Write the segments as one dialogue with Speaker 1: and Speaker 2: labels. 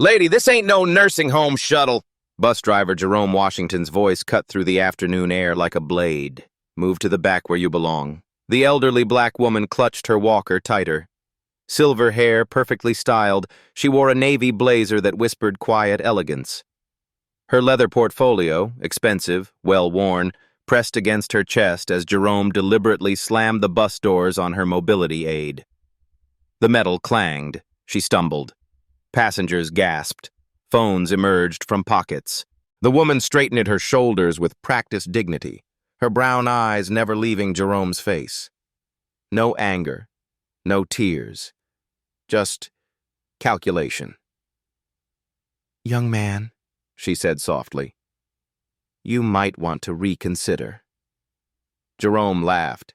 Speaker 1: Lady, this ain't no nursing home shuttle. Bus driver Jerome Washington's voice cut through the afternoon air like a blade. Move to the back where you belong. The elderly black woman clutched her walker tighter. Silver hair, perfectly styled, she wore a navy blazer that whispered quiet elegance. Her leather portfolio, expensive, well-worn, pressed against her chest as Jerome deliberately slammed the bus doors on her mobility aid. The metal clanged. She stumbled. Passengers gasped. Phones emerged from pockets. The woman straightened at her shoulders with practiced dignity, her brown eyes never leaving Jerome's face. No anger, no tears, just calculation. "Young man," she said softly, "you might want to reconsider." Jerome laughed.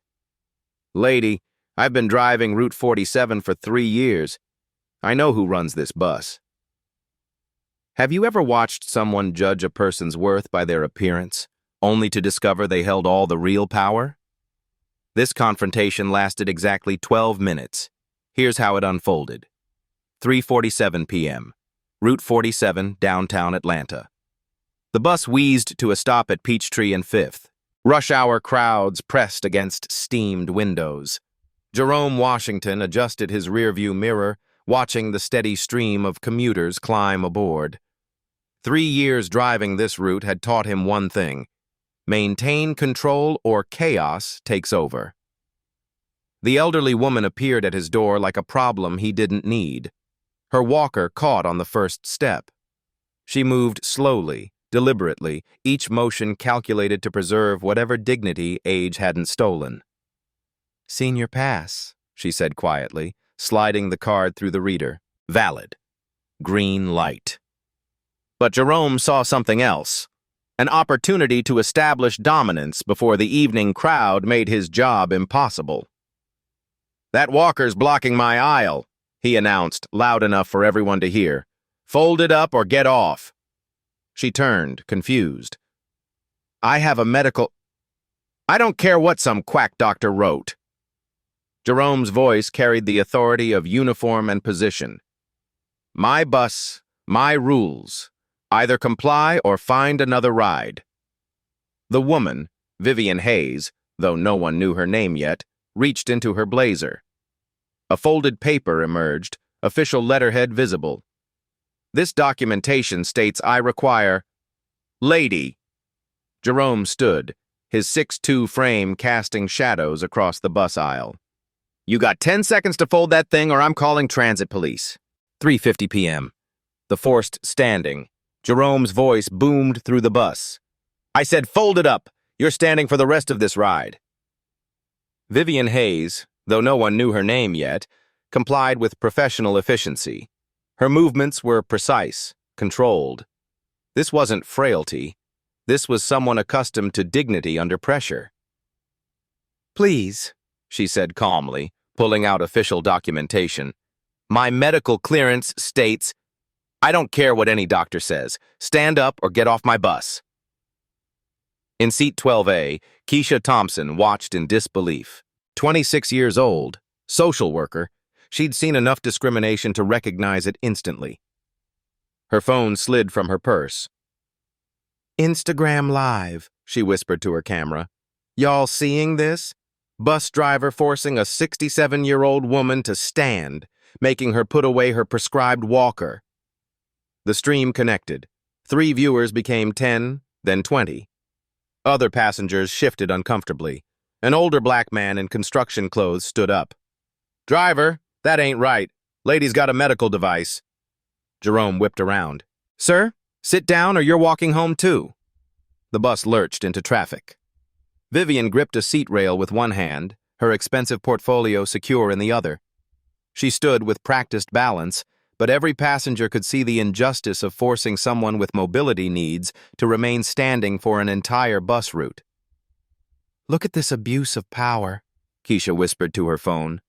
Speaker 1: "Lady, I've been driving Route 47 for 3 years. I know who runs this bus." Have you ever watched someone judge a person's worth by their appearance, only to discover they held all the real power? This confrontation lasted exactly 12 minutes. Here's how it unfolded. 3:47 p.m. Route 47, downtown Atlanta. The bus wheezed to a stop at Peachtree and 5th. Rush hour crowds pressed against steamed windows. Jerome Washington adjusted his rearview mirror, watching the steady stream of commuters climb aboard. 3 years driving this route had taught him one thing: maintain control or chaos takes over. The elderly woman appeared at his door like a problem he didn't need. Her walker caught on the first step. She moved slowly, deliberately, each motion calculated to preserve whatever dignity age hadn't stolen. "Senior pass," she said quietly, sliding the card through the reader. "Valid." Green light. But Jerome saw something else. An opportunity to establish dominance before the evening crowd made his job impossible. "That walker's blocking my aisle," he announced, loud enough for everyone to hear. "Fold it up or get off." She turned, confused. "I have a medical—" "I don't care what some quack doctor wrote." Jerome's voice carried the authority of uniform and position. "My bus, my rules. Either comply or find another ride." The woman, Vivian Hayes, though no one knew her name yet, reached into her blazer. A folded paper emerged, official letterhead visible. "This documentation states I require—" "Lady!" Jerome stood, his 6'2" frame casting shadows across the bus aisle. "You got 10 seconds to fold that thing or I'm calling transit police." 3:50 p.m. The forced standing. Jerome's voice boomed through the bus. "I said fold it up. You're standing for the rest of this ride." Vivian Hayes, though no one knew her name yet, complied with professional efficiency. Her movements were precise, controlled. This wasn't frailty. This was someone accustomed to dignity under pressure. "Please," she said calmly, pulling out official documentation. "My medical clearance states—" "I don't care what any doctor says. Stand up or get off my bus." In seat 12A, Keisha Thompson watched in disbelief. 26 years old, social worker, she'd seen enough discrimination to recognize it instantly. Her phone slid from her purse. "Instagram Live," she whispered to her camera. "Y'all seeing this? Bus driver forcing a 67-year-old woman to stand, making her put away her prescribed walker." The stream connected. 3 viewers became 10, then 20. Other passengers shifted uncomfortably. An older black man in construction clothes stood up. "Driver, that ain't right. Lady's got a medical device." Jerome whipped around. "Sir, sit down or you're walking home too." The bus lurched into traffic. Vivian gripped a seat rail with one hand, her expensive portfolio secure in the other. She stood with practiced balance, but every passenger could see the injustice of forcing someone with mobility needs to remain standing for an entire bus route. "Look at this abuse of power," Keisha whispered to her phone.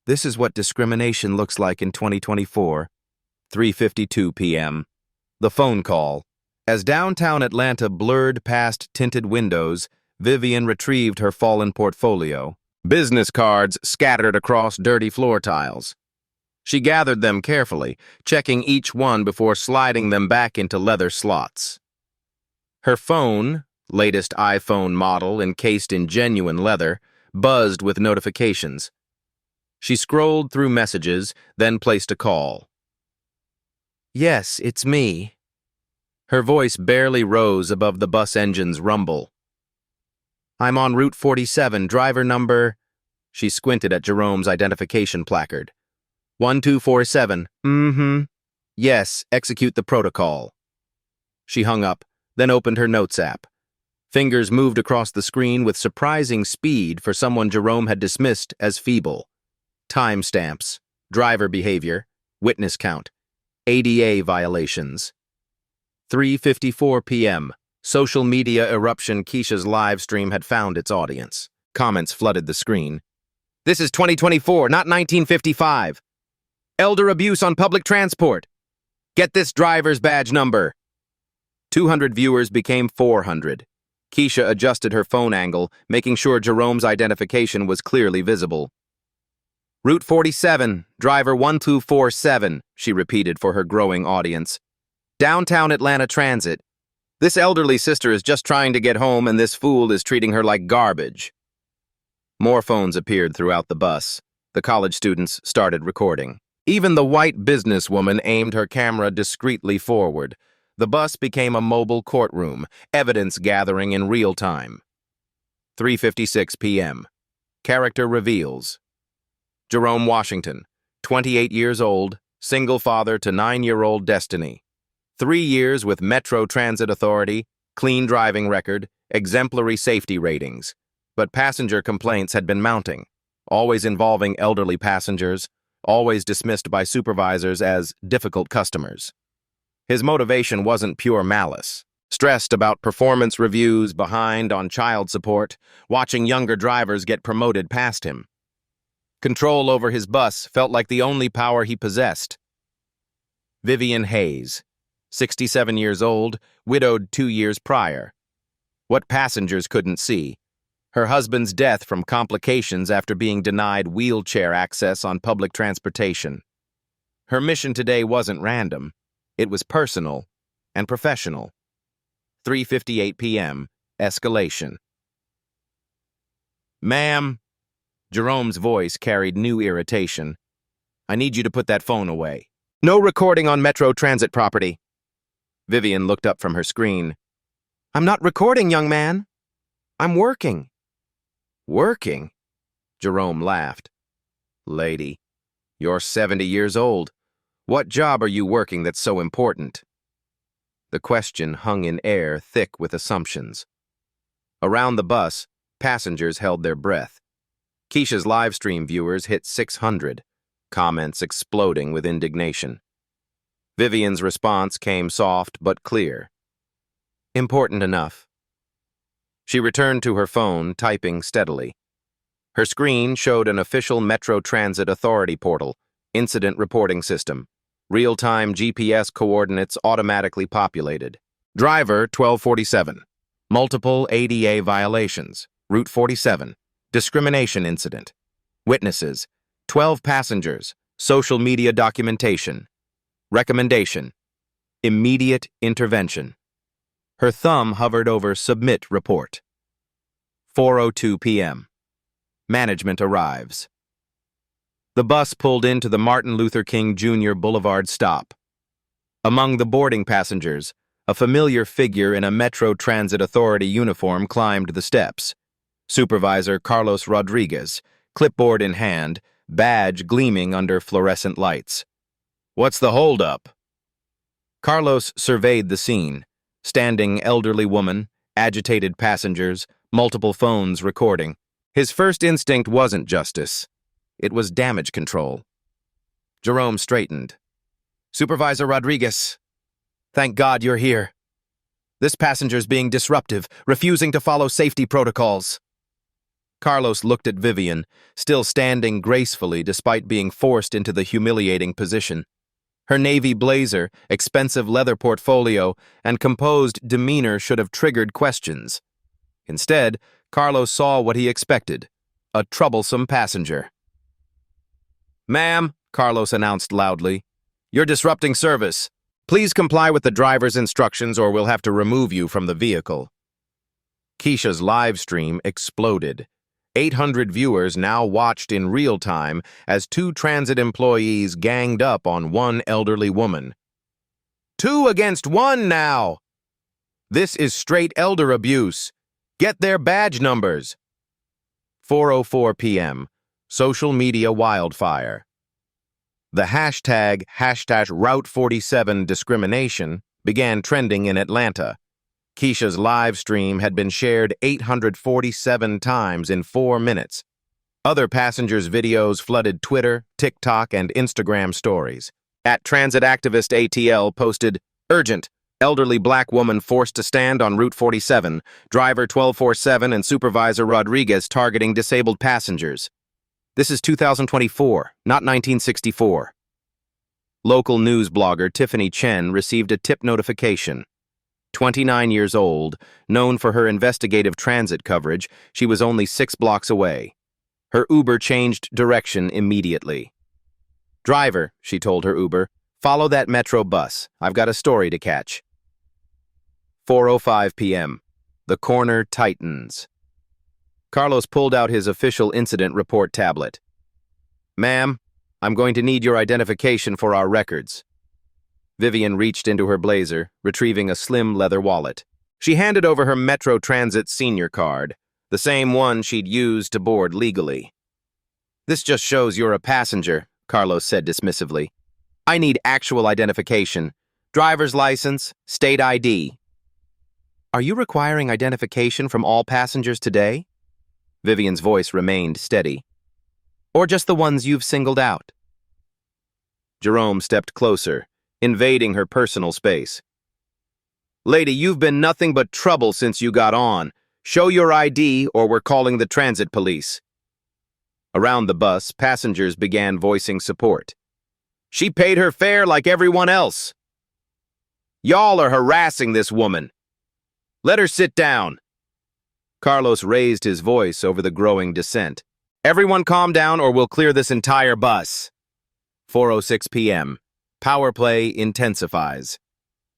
Speaker 1: "This is what discrimination looks like in 2024. 3:52 p.m. The phone call. As downtown Atlanta blurred past tinted windows, Vivian retrieved her fallen portfolio. Business cards scattered across dirty floor tiles. She gathered them carefully, checking each one before sliding them back into leather slots. Her phone, latest iPhone model encased in genuine leather, buzzed with notifications. She scrolled through messages, then placed a call. "Yes, it's me." Her voice barely rose above the bus engine's rumble. "I'm on Route 47, driver number..." She squinted at Jerome's identification placard. 1247. Yes, execute the protocol." She hung up, then opened her Notes app. Fingers moved across the screen with surprising speed for someone Jerome had dismissed as feeble. Timestamps, driver behavior, witness count, ADA violations. 3:54 p.m. Social media eruption. Keisha's live stream had found its audience. Comments flooded the screen. "This is 2024, not 1955. Elder abuse on public transport. Get this driver's badge number." 200 viewers became 400. Keisha adjusted her phone angle, making sure Jerome's identification was clearly visible. "Route 47, driver 1247, she repeated for her growing audience. "Downtown Atlanta Transit. This elderly sister is just trying to get home and this fool is treating her like garbage." More phones appeared throughout the bus. The college students started recording. Even the white businesswoman aimed her camera discreetly forward. The bus became a mobile courtroom, evidence gathering in real time. 3:56 p.m. Character reveals. Jerome Washington, 28 years old, single father to 9-year-old Destiny. 3 years with Metro Transit Authority, clean driving record, exemplary safety ratings. But passenger complaints had been mounting, always involving elderly passengers, always dismissed by supervisors as difficult customers. His motivation wasn't pure malice. Stressed about performance reviews, behind on child support, watching younger drivers get promoted past him. Control over his bus felt like the only power he possessed. Vivian Hayes, 67 years old, widowed 2 years prior. What passengers couldn't see: her husband's death from complications after being denied wheelchair access on public transportation. Her mission today wasn't random. It was personal and professional. 3:58 p.m. Escalation. "Ma'am," Jerome's voice carried new irritation. "I need you to put that phone away. No recording on Metro Transit property." Vivian looked up from her screen. "I'm not recording, young man. I'm working." "Working?" Jerome laughed. "Lady, you're 70 years old. What job are you working that's so important?" The question hung in air, thick with assumptions. Around the bus, passengers held their breath. Keisha's live stream viewers hit 600, comments exploding with indignation. Vivian's response came soft but clear. "Important enough." She returned to her phone, typing steadily. Her screen showed an official Metro Transit Authority portal, incident reporting system, real-time GPS coordinates automatically populated. Driver 1247, multiple ADA violations, Route 47, discrimination incident. Witnesses, 12 passengers, social media documentation. Recommendation, immediate intervention. Her thumb hovered over Submit Report. 4:02 p.m. Management arrives. The bus pulled into the Martin Luther King Jr. Boulevard stop. Among the boarding passengers, a familiar figure in a Metro Transit Authority uniform climbed the steps. Supervisor Carlos Rodriguez, clipboard in hand, badge gleaming under fluorescent lights. "What's the holdup?" Carlos surveyed the scene. Standing elderly woman, agitated passengers, multiple phones recording. His first instinct wasn't justice. It was damage control. Jerome straightened. "Supervisor Rodriguez, thank God you're here. This passenger's being disruptive, refusing to follow safety protocols." Carlos looked at Vivian, still standing gracefully despite being forced into the humiliating position. Her navy blazer, expensive leather portfolio, and composed demeanor should have triggered questions. Instead, Carlos saw what he expected: a troublesome passenger. "Ma'am, Carlos announced loudly. "You're disrupting service. Please comply with the driver's instructions or we'll have to remove you from the vehicle." Keisha's live stream exploded. 800 viewers now watched in real time as two transit employees ganged up on one elderly woman. "2 against 1 now! This is straight elder abuse. Get their badge numbers." 4:04 p.m. Social media wildfire. The hashtag #Route47 discrimination began trending in Atlanta. Keisha's live stream had been shared 847 times in 4 minutes. Other passengers' videos flooded Twitter, TikTok, and Instagram stories. Transit activist ATL posted, "Urgent. Elderly black woman forced to stand on Route 47. Driver 1247 and Supervisor Rodriguez targeting disabled passengers." This is 2024, not 1964. Local news blogger Tiffany Chen received a tip notification. 29 years old, known for her investigative transit coverage, she was only 6 blocks away. Her Uber changed direction immediately. "Driver," she told her Uber, "follow that metro bus. I've got a story to catch." 4:05 p.m. The corner tightens. Carlos pulled out his official incident report tablet. "Ma'am, I'm going to need your identification for our records." Vivian reached into her blazer, retrieving a slim leather wallet. She handed over her Metro Transit senior card, the same one she'd used to board legally. "This just shows you're a passenger," Carlos said dismissively. "I need actual identification. Driver's license, state ID." "Are you requiring identification from all passengers today?" Vivian's voice remained steady. "Or just the ones you've singled out?" Jerome stepped closer, invading her personal space. "Lady, you've been nothing but trouble since you got on. Show your ID or we're calling the transit police." Around the bus, passengers began voicing support. "She paid her fare like everyone else." "Y'all are harassing this woman. Let her sit down." Carlos raised his voice over the growing dissent. "Everyone calm down or we'll clear this entire bus." 4:06 p.m. Power play intensifies.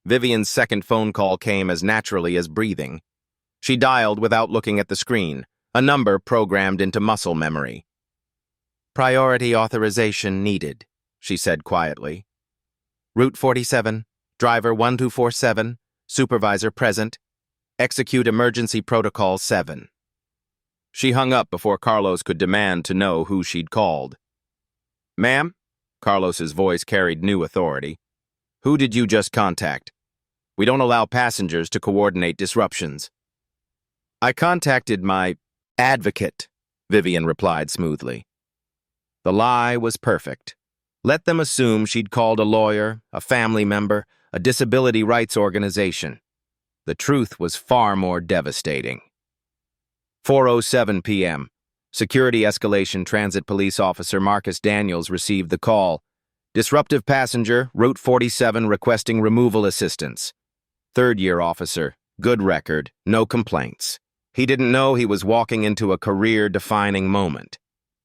Speaker 1: Vivian's second phone call came as naturally as breathing. She dialed without looking at the screen, a number programmed into muscle memory. "Priority authorization needed," she said quietly. "Route 47, driver 1247, supervisor present. Execute emergency protocol 7. She hung up before Carlos could demand to know who she'd called. "Ma'am?" Carlos's voice carried new authority. "Who did you just contact? We don't allow passengers to coordinate disruptions." "I contacted my advocate," Vivian replied smoothly. The lie was perfect. Let them assume she'd called a lawyer, a family member, a disability rights organization. The truth was far more devastating. 4:07 p.m. Security Escalation Transit Police Officer Marcus Daniels received the call. "Disruptive passenger, Route 47 requesting removal assistance." Third-year officer, good record, no complaints. He didn't know he was walking into a career-defining moment.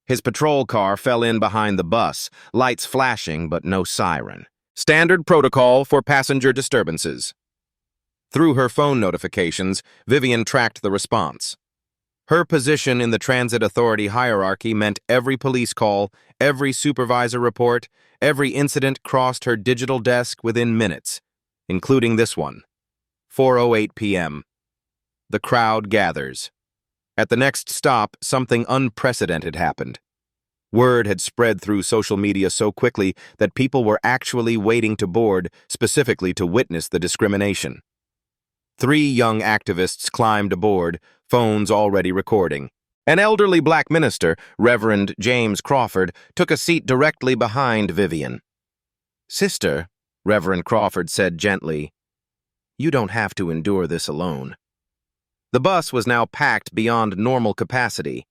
Speaker 1: His patrol car fell in behind the bus, lights flashing but no siren. Standard protocol for passenger disturbances. Through her phone notifications, Vivian tracked the response. Her position in the transit authority hierarchy meant every police call, every supervisor report, every incident crossed her digital desk within minutes, including this one. 4:08 p.m. The crowd gathers. At the next stop, something unprecedented happened. Word had spread through social media so quickly that people were actually waiting to board, specifically to witness the discrimination. 3 young activists climbed aboard, phones already recording. An elderly black minister, Reverend James Crawford, took a seat directly behind Vivian. "Sister," Reverend Crawford said gently, "you don't have to endure this alone." The bus was now packed beyond normal capacity.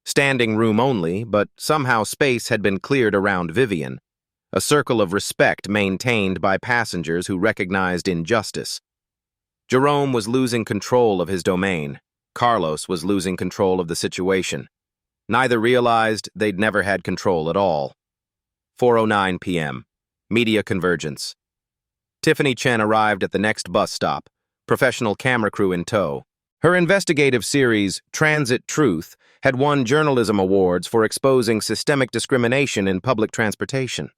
Speaker 1: Standing room only, but somehow space had been cleared around Vivian, a circle of respect maintained by passengers who recognized injustice. Jerome was losing control of his domain. Carlos was losing control of the situation. Neither realized they'd never had control at all. 4:09 p.m. Media convergence. Tiffany Chen arrived at the next bus stop, professional camera crew in tow. Her investigative series, Transit Truth, had won journalism awards for exposing systemic discrimination in public transportation.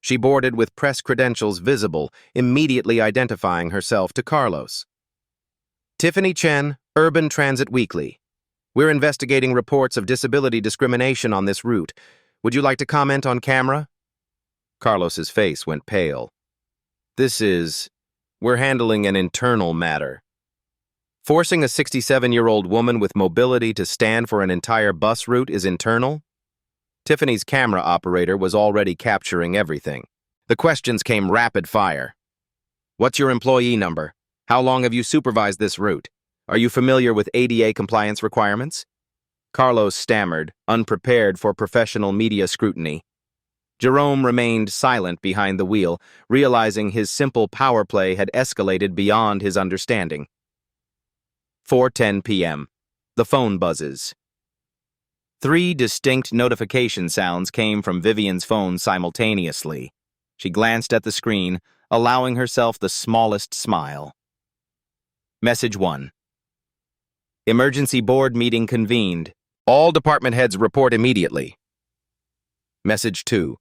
Speaker 1: She boarded with press credentials visible, immediately identifying herself to Carlos. Tiffany Chen, Urban Transit Weekly. We're investigating reports of disability discrimination on this route. Would you like to comment on camera? Carlos's face went pale. We're handling an internal matter. Forcing a 67-year-old woman with mobility to stand for an entire bus route is internal? Tiffany's camera operator was already capturing everything. The questions came rapid fire. What's your employee number? How long have you supervised this route? Are you familiar with ADA compliance requirements? Carlos stammered, unprepared for professional media scrutiny. Jerome remained silent behind the wheel, realizing his simple power play had escalated beyond his understanding. 4:10 p.m. The phone buzzes. 3 distinct notification sounds came from Vivian's phone simultaneously. She glanced at the screen, allowing herself the smallest smile. Message 1. Emergency board meeting convened. All department heads report immediately. Message 2.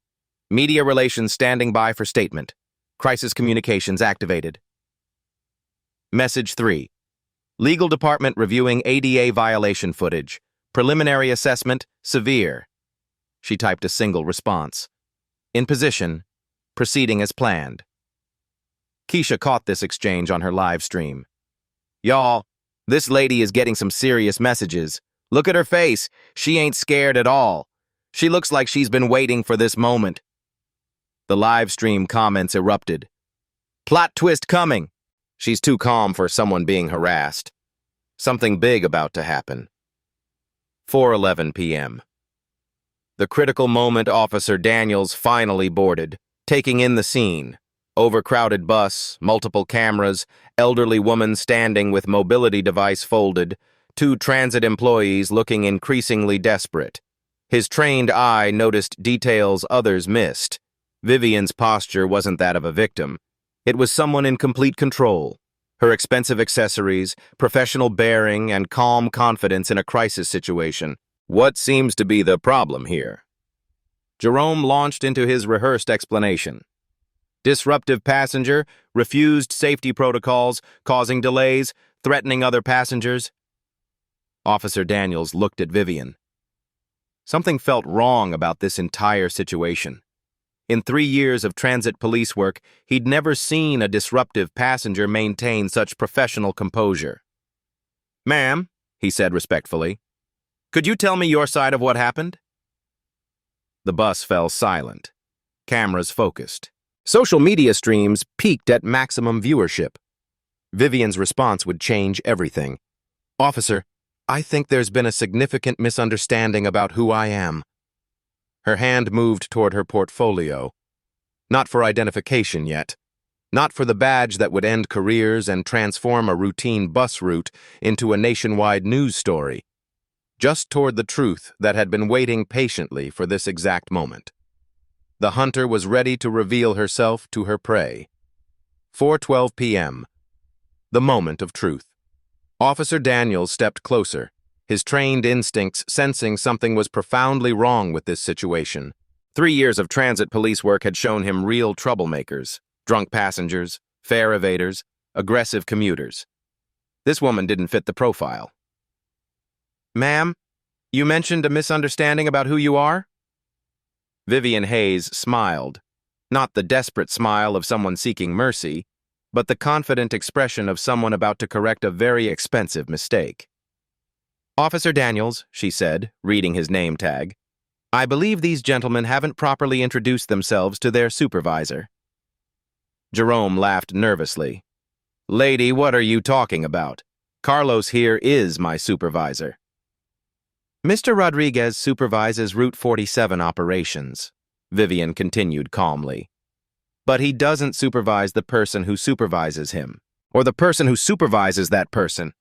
Speaker 1: Media relations standing by for statement. Crisis communications activated. Message 3. Legal department reviewing ADA violation footage. Preliminary assessment, severe. She typed a single response. In position, proceeding as planned. Keisha caught this exchange on her live stream. Y'all, this lady is getting some serious messages. Look at her face. She ain't scared at all. She looks like she's been waiting for this moment. The live stream comments erupted. Plot twist coming. She's too calm for someone being harassed. Something big about to happen. 4:11 p.m. The critical moment Officer Daniels finally boarded, taking in the scene. Overcrowded bus, multiple cameras, elderly woman standing with mobility device folded, 2 transit employees looking increasingly desperate. His trained eye noticed details others missed. Vivian's posture wasn't that of a victim. It was someone in complete control. Her expensive accessories, professional bearing, and calm confidence in a crisis situation. What seems to be the problem here? Jerome launched into his rehearsed explanation. Disruptive passenger, refused safety protocols, causing delays, threatening other passengers. Officer Daniels looked at Vivian. Something felt wrong about this entire situation. In 3 years of transit police work, he'd never seen a disruptive passenger maintain such professional composure. Ma'am, he said respectfully, could you tell me your side of what happened? The bus fell silent. Cameras focused. Social media streams peaked at maximum viewership. Vivian's response would change everything. Officer, I think there's been a significant misunderstanding about who I am. Her hand moved toward her portfolio. Not for identification yet. Not for the badge that would end careers and transform a routine bus route into a nationwide news story. Just toward the truth that had been waiting patiently for this exact moment. The hunter was ready to reveal herself to her prey. 4:12 p.m. The moment of truth. Officer Daniels stepped closer, his trained instincts sensing something was profoundly wrong with this situation. 3 years of transit police work had shown him real troublemakers, drunk passengers, fare evaders, aggressive commuters. This woman didn't fit the profile. Ma'am, you mentioned a misunderstanding about who you are? Vivian Hayes smiled, not the desperate smile of someone seeking mercy, but the confident expression of someone about to correct a very expensive mistake. Officer Daniels, she said, reading his name tag, I believe these gentlemen haven't properly introduced themselves to their supervisor. Jerome laughed nervously. Lady, what are you talking about? Carlos here is my supervisor. Mr. Rodriguez supervises Route 47 operations, Vivian continued calmly. But he doesn't supervise the person who supervises him, or the person who supervises that person,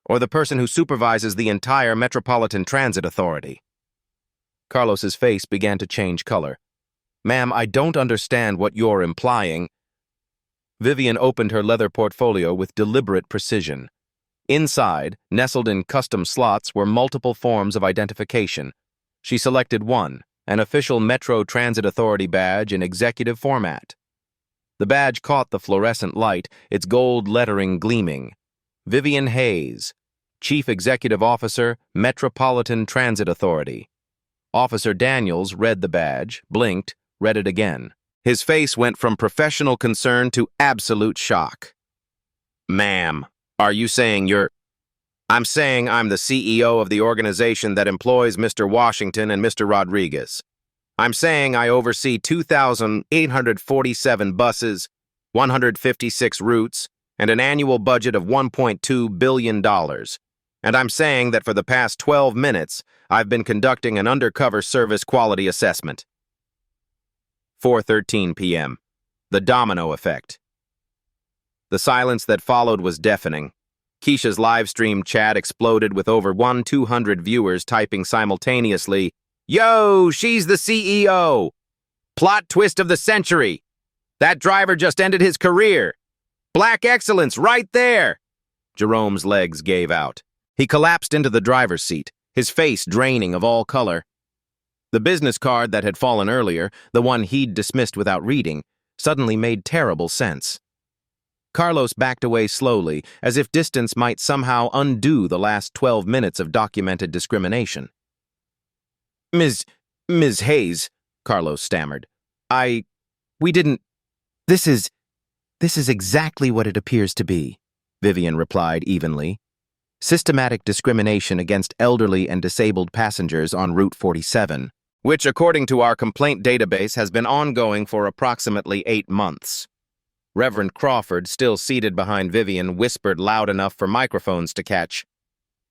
Speaker 1: or the person who supervises the entire Metropolitan Transit Authority. Carlos's face began to change color. Ma'am, I don't understand what you're implying. Vivian opened her leather portfolio with deliberate precision. Inside, nestled in custom slots, were multiple forms of identification. She selected one, an official Metro Transit Authority badge in executive format. The badge caught the fluorescent light, its gold lettering gleaming. Vivian Hayes, Chief Executive Officer, Metropolitan Transit Authority. Officer Daniels read the badge, blinked, read it again. His face went from professional concern to absolute shock. Ma'am, are you saying you're... I'm saying I'm the CEO of the organization that employs Mr. Washington and Mr. Rodriguez. I'm saying I oversee 2,847 buses, 156 routes, and an annual budget of $1.2 billion. And I'm saying that for the past 12 minutes, I've been conducting an undercover service quality assessment. 4:13 p.m. The domino effect. The silence that followed was deafening. Keisha's live stream chat exploded with over 1,200 viewers typing simultaneously, "Yo, she's the CEO! Plot twist of the century! That driver just ended his career! Black excellence right there!" Jerome's legs gave out. He collapsed into the driver's seat, his face draining of all color. The business card that had fallen earlier, the one he'd dismissed without reading, suddenly made terrible sense. Carlos backed away slowly, as if distance might somehow undo the last 12 minutes of documented discrimination. Ms. Hayes, Carlos stammered. We didn't... This is exactly what it appears to be, Vivian replied evenly. Systematic discrimination against elderly and disabled passengers on Route 47, which, according to our complaint database, has been ongoing for approximately 8 months. Reverend Crawford, still seated behind Vivian, whispered loud enough for microphones to catch.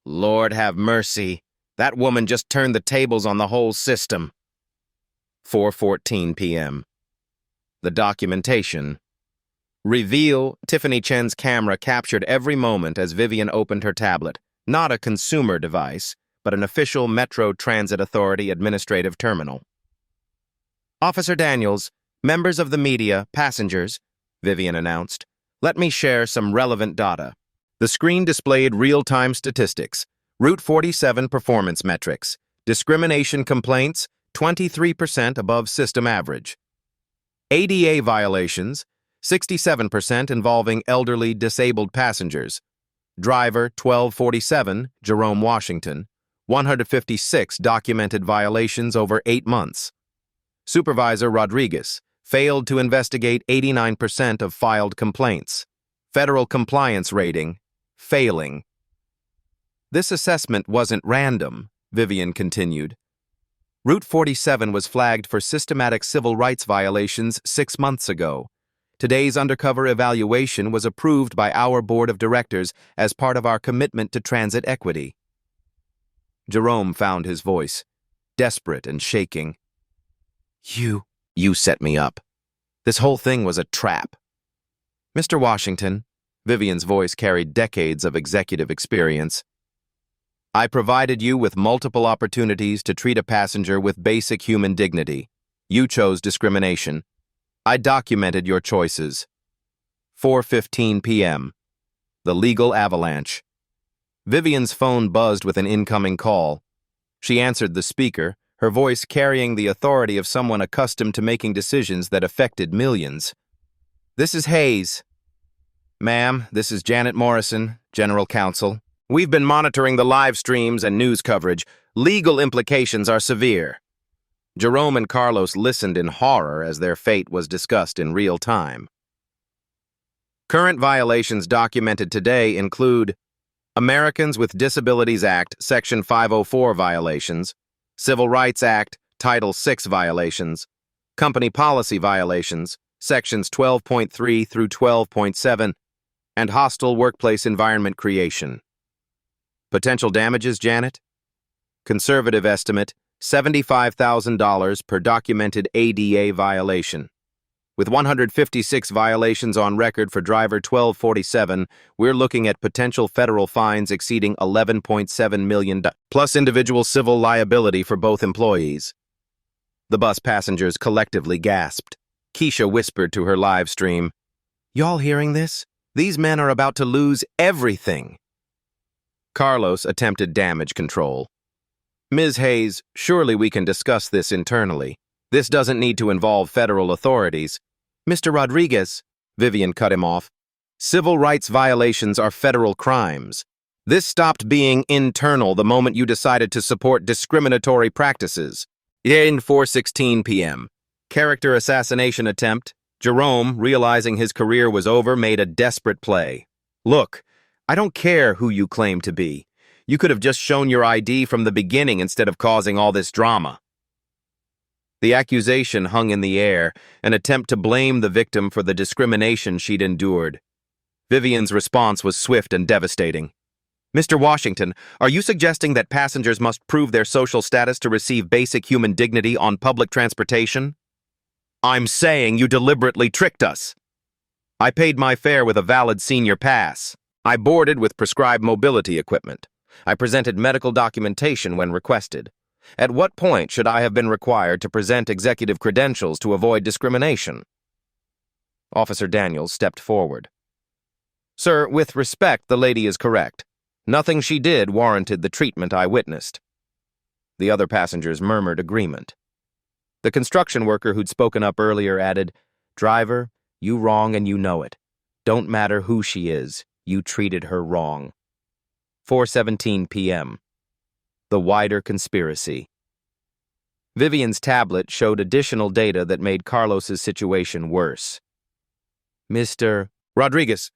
Speaker 1: Lord have mercy. That woman just turned the tables on the whole system. 4:14 p.m. The documentation. Reveal. Tiffany Chen's camera captured every moment as Vivian opened her tablet. Not a consumer device, but an official Metro Transit Authority administrative terminal. Officer Daniels, members of the media, passengers, Vivian announced. Let me share some relevant data. The screen displayed real-time statistics. Route 47 performance metrics. Discrimination complaints, 23% above system average. ADA violations, 67% involving elderly disabled passengers. Driver 1247, Jerome Washington, 156 documented violations over 8 months. Supervisor Rodriguez failed to investigate 89% of filed complaints. Federal compliance rating, failing. This assessment wasn't random, Vivian continued. Route 47 was flagged for systematic civil rights violations 6 months ago. Today's undercover evaluation was approved by our board of directors as part of our commitment to transit equity. Jerome found his voice, desperate and shaking. You set me up. This whole thing was a trap. Mr. Washington, Vivian's voice carried decades of executive experience. I provided you with multiple opportunities to treat a passenger with basic human dignity. You chose discrimination. I documented your choices. 4:15 p.m. The legal avalanche. Vivian's phone buzzed with an incoming call. She answered the speaker, her voice carrying the authority of someone accustomed to making decisions that affected millions. This is Hayes. Ma'am, this is Janet Morrison, General Counsel. We've been monitoring the live streams and news coverage. Legal implications are severe. Jerome and Carlos listened in horror as their fate was discussed in real time. Current violations documented today include Americans with Disabilities Act, Section 504 violations, Civil Rights Act, Title VI violations, Company Policy violations, Sections 12.3 through 12.7, and hostile workplace environment creation. Potential damages, Janet? Conservative estimate, $75,000 per documented ADA violation. With 156 violations on record for driver 1247, we're looking at potential federal fines exceeding $11.7 million, plus individual civil liability for both employees. The bus passengers collectively gasped. Keisha whispered to her live stream, "Y'all hearing this? These men are about to lose everything." Carlos attempted damage control. "Ms. Hayes, surely we can discuss this internally. This doesn't need to involve federal authorities." "Mr. Rodriguez," Vivian cut him off, "civil rights violations are federal crimes. This stopped being internal the moment you decided to support discriminatory practices." In 4:16 p.m. Character assassination attempt. Jerome, realizing his career was over, made a desperate play. "Look, I don't care who you claim to be. You could have just shown your ID from the beginning instead of causing all this drama." The accusation hung in the air, an attempt to blame the victim for the discrimination she'd endured. Vivian's response was swift and devastating. "Mr. Washington, are you suggesting that passengers must prove their social status to receive basic human dignity on public transportation?" "I'm saying you deliberately tricked us." "I paid my fare with a valid senior pass. I boarded with prescribed mobility equipment. I presented medical documentation when requested. At what point should I have been required to present executive credentials to avoid discrimination?" Officer Daniels stepped forward. "Sir, with respect, the lady is correct. Nothing she did warranted the treatment I witnessed." The other passengers murmured agreement. The construction worker who'd spoken up earlier added, "Driver, you wrong and you know it. Don't matter who she is, you treated her wrong." 4:17 p.m. The wider conspiracy. Vivian's tablet showed additional data that made Carlos's situation worse. "Mr. Rodriguez,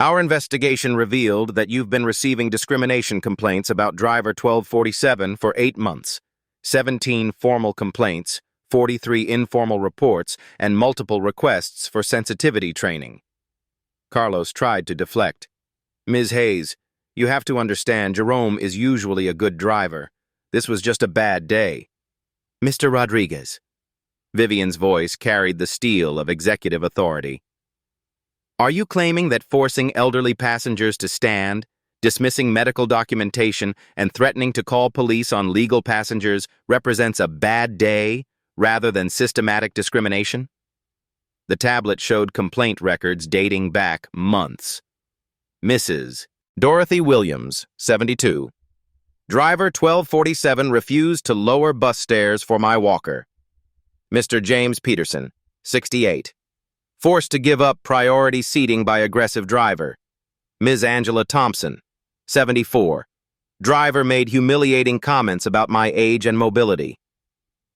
Speaker 1: our investigation revealed that you've been receiving discrimination complaints about driver 1247 for 8 months, 17 formal complaints, 43 informal reports, and multiple requests for sensitivity training." Carlos tried to deflect. "Ms. Hayes, you have to understand Jerome is usually a good driver. This was just a bad day." "Mr. Rodriguez." Vivian's voice carried the steel of executive authority. "Are you claiming that forcing elderly passengers to stand, dismissing medical documentation, and threatening to call police on legal passengers represents a bad day rather than systematic discrimination?" The tablet showed complaint records dating back months. Mrs. Dorothy Williams, 72. Driver 1247 refused to lower bus stairs for my walker. Mr. James Peterson, 68. Forced to give up priority seating by aggressive driver. Ms. Angela Thompson, 74. Driver made humiliating comments about my age and mobility.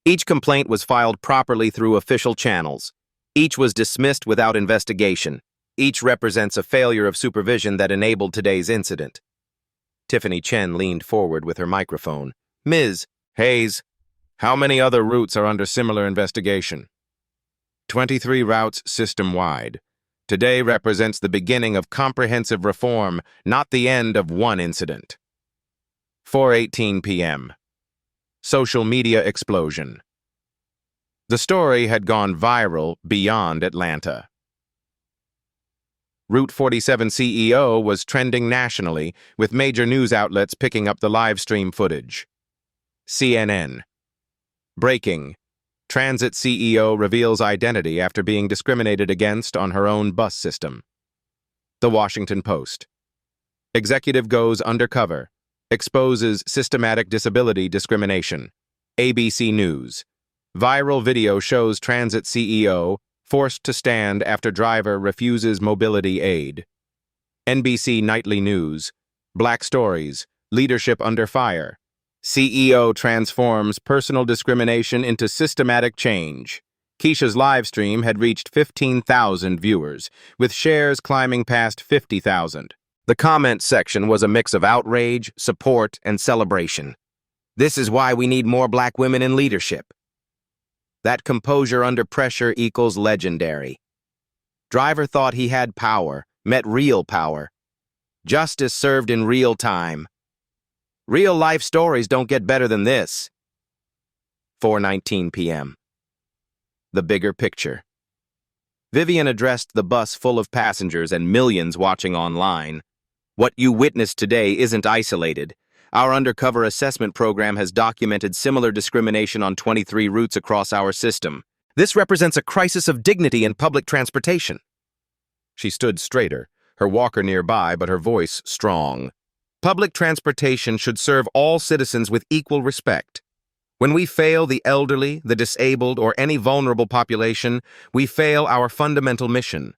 Speaker 1: Each complaint was filed properly through official channels. Each was dismissed without investigation. Each represents a failure of supervision that enabled today's incident. Tiffany Chen leaned forward with her microphone. "Ms. Hayes, how many other routes are under similar investigation?" 23 routes system-wide. Today represents the beginning of comprehensive reform, not the end of one incident. 4:18 p.m. Social media explosion. The story had gone viral beyond Atlanta. Route 47 CEO was trending nationally, with major news outlets picking up the live stream footage. CNN. Breaking. Transit CEO reveals identity after being discriminated against on her own bus system. The Washington Post. Executive goes undercover. Exposes systematic disability discrimination. ABC News. Viral video shows transit CEO forced to stand after driver refuses mobility aid. NBC Nightly News. Black Stories. Leadership under fire. CEO transforms personal discrimination into systematic change. Keisha's live stream had reached 15,000 viewers, with shares climbing past 50,000. The comment section was a mix of outrage, support, and celebration. "This is why we need more black women in leadership." "That composure under pressure equals legendary." Driver thought he had power, met real power. Justice served in real time. Real-life stories don't get better than this. 4:19 p.m. The bigger picture. Vivian addressed the bus full of passengers and millions watching online. "What you witnessed today isn't isolated. Our undercover assessment program has documented similar discrimination on 23 routes across our system. This represents a crisis of dignity in public transportation." She stood straighter, her walker nearby, but her voice strong. "Public transportation should serve all citizens with equal respect. When we fail the elderly, the disabled, or any vulnerable population, we fail our fundamental mission.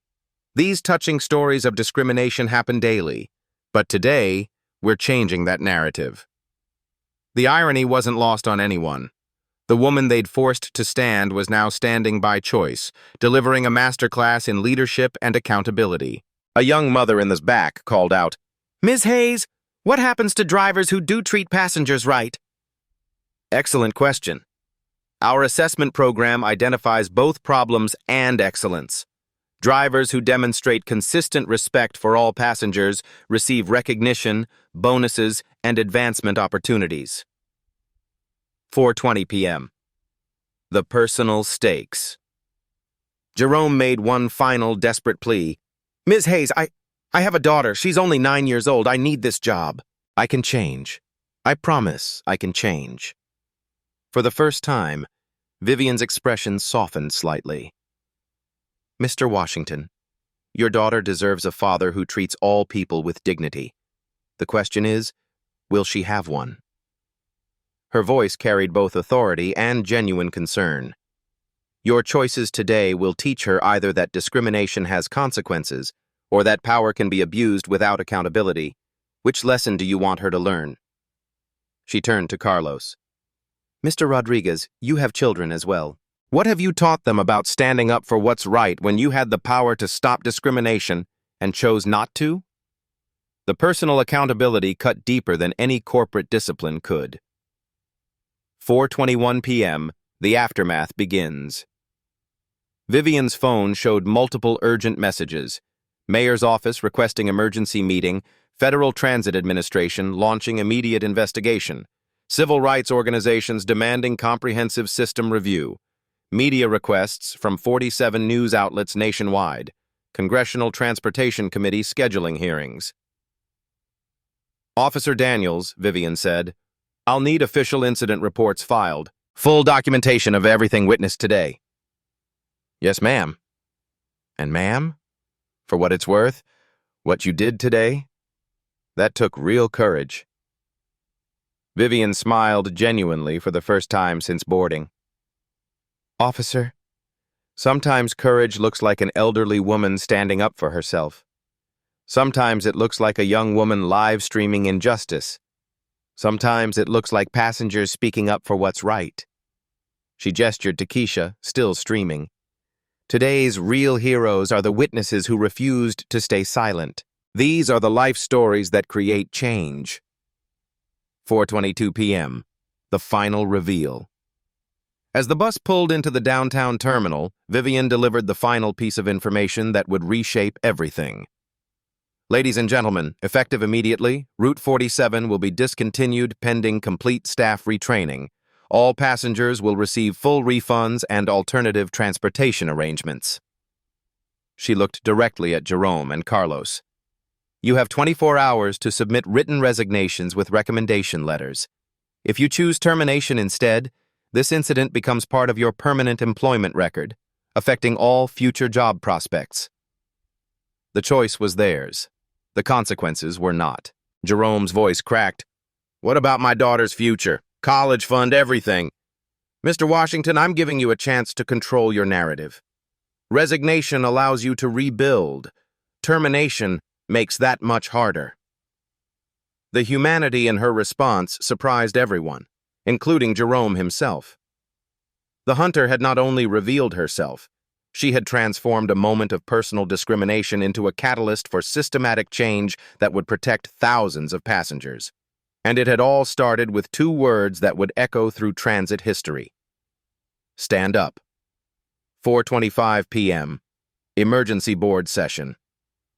Speaker 1: These touching stories of discrimination happen daily, but today, we're changing that narrative." The irony wasn't lost on anyone. The woman they'd forced to stand was now standing by choice, delivering a masterclass in leadership and accountability. A young mother in the back called out, "Ms. Hayes, what happens to drivers who do treat passengers right?" Excellent question. Our assessment program identifies both problems and excellence. Drivers who demonstrate consistent respect for all passengers receive recognition, bonuses, and advancement opportunities. 4:20 p.m. The personal stakes. Jerome made one final desperate plea. "Ms. Hayes, I have a daughter. She's only 9 years old. I need this job. I can change. I promise I can change." For the first time, Vivian's expression softened slightly. "Mr. Washington, your daughter deserves a father who treats all people with dignity. The question is, will she have one?" Her voice carried both authority and genuine concern. "Your choices today will teach her either that discrimination has consequences or that power can be abused without accountability. Which lesson do you want her to learn?" She turned to Carlos. "Mr. Rodriguez, you have children as well. What have you taught them about standing up for what's right when you had the power to stop discrimination and chose not to?" The personal accountability cut deeper than any corporate discipline could. 4:21 p.m., the aftermath begins. Vivian's phone showed multiple urgent messages. Mayor's office requesting emergency meeting, Federal Transit Administration launching immediate investigation, civil rights organizations demanding comprehensive system review, media requests from 47 news outlets nationwide, Congressional Transportation Committee scheduling hearings. "Officer Daniels," Vivian said, "I'll need official incident reports filed. Full documentation of everything witnessed today." "Yes, ma'am." "And ma'am, for what it's worth, what you did today, that took real courage." Vivian smiled genuinely for the first time since boarding. "Officer, sometimes courage looks like an elderly woman standing up for herself. Sometimes it looks like a young woman live streaming injustice. Sometimes it looks like passengers speaking up for what's right." She gestured to Keisha, still streaming. "Today's real heroes are the witnesses who refused to stay silent. These are the life stories that create change." 4:22 p.m. The final reveal. As the bus pulled into the downtown terminal, Vivian delivered the final piece of information that would reshape everything. "Ladies and gentlemen, effective immediately, Route 47 will be discontinued pending complete staff retraining. All passengers will receive full refunds and alternative transportation arrangements." She looked directly at Jerome and Carlos. "You have 24 hours to submit written resignations with recommendation letters. If you choose termination instead, this incident becomes part of your permanent employment record, affecting all future job prospects." The choice was theirs. The consequences were not. Jerome's voice cracked. "What about my daughter's future? College fund, everything. Mr. Washington, I'm giving you a chance to control your narrative. Resignation allows you to rebuild. Termination makes that much harder." The humanity in her response surprised everyone, including Jerome himself. The hunter had not only revealed herself, she had transformed a moment of personal discrimination into a catalyst for systematic change that would protect thousands of passengers. And it had all started with 2 words that would echo through transit history. Stand up. 4:25 p.m. Emergency board session.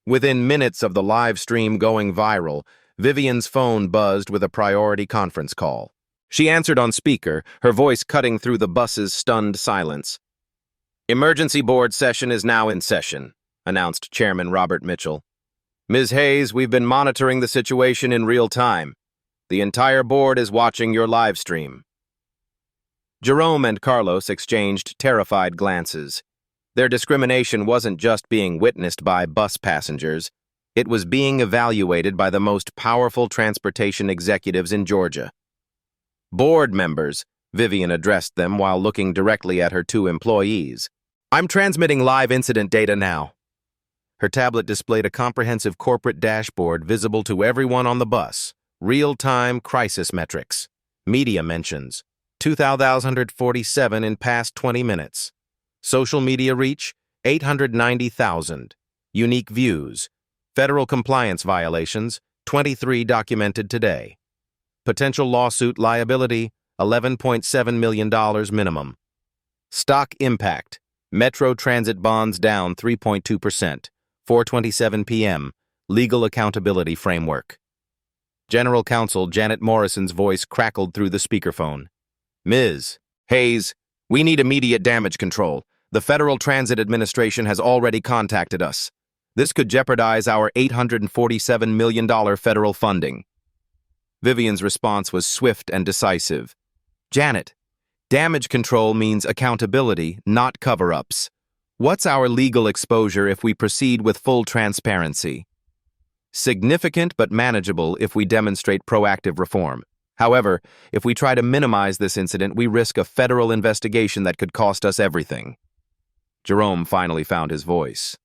Speaker 1: Within minutes of the live stream going viral, Vivian's phone buzzed with a priority conference call. She answered on speaker, her voice cutting through the bus's stunned silence. "Emergency board session is now in session," announced Chairman Robert Mitchell. "Ms. Hayes, we've been monitoring the situation in real time. The entire board is watching your live stream. Jerome and Carlos exchanged terrified glances. Their discrimination wasn't just being witnessed by bus passengers, it was being evaluated by the most powerful transportation executives in Georgia. Board members, Vivian addressed them while looking directly at her two employees. I'm transmitting live incident data now. Her tablet displayed a comprehensive corporate dashboard visible to everyone on the bus. Real-time crisis metrics. Media mentions. 2,047 in past 20 minutes. Social media reach, 890,000. Unique views. Federal compliance violations, 23 documented today. Potential lawsuit liability, $11.7 million minimum. Stock impact. Metro Transit bonds down 3.2%. 4:27 p.m. Legal accountability framework. General Counsel Janet Morrison's voice crackled through the speakerphone. Ms. Hayes, we need immediate damage control. The Federal Transit Administration has already contacted us. This could jeopardize our $847 million federal funding. Vivian's response was swift and decisive. Janet, damage control means accountability, not cover-ups. What's our legal exposure if we proceed with full transparency? Significant but manageable if we demonstrate proactive reform. However, if we try to minimize this incident, we risk a federal investigation that could cost us everything. Jerome finally found his voice.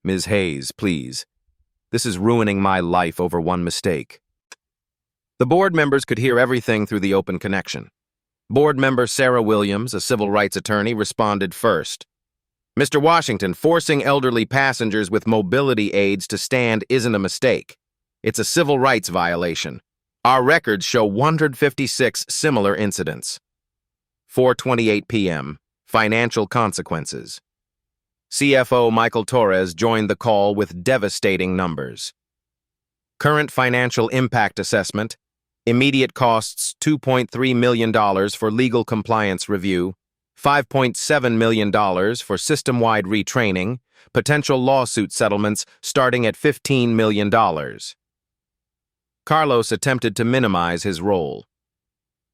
Speaker 1: Ms. Hayes, please. This is ruining my life over one mistake. The board members could hear everything through the open connection. Board member Sarah Williams, a civil rights attorney, responded first. Mr. Washington, forcing elderly passengers with mobility aids to stand isn't a mistake. It's a civil rights violation. Our records show 156 similar incidents. 4:28 p.m. Financial consequences. CFO Michael Torres joined the call with devastating numbers. Current financial impact assessment. Immediate costs $2.3 million for legal compliance review, $5.7 million for system-wide retraining, potential lawsuit settlements starting at $15 million. Carlos attempted to minimize his role.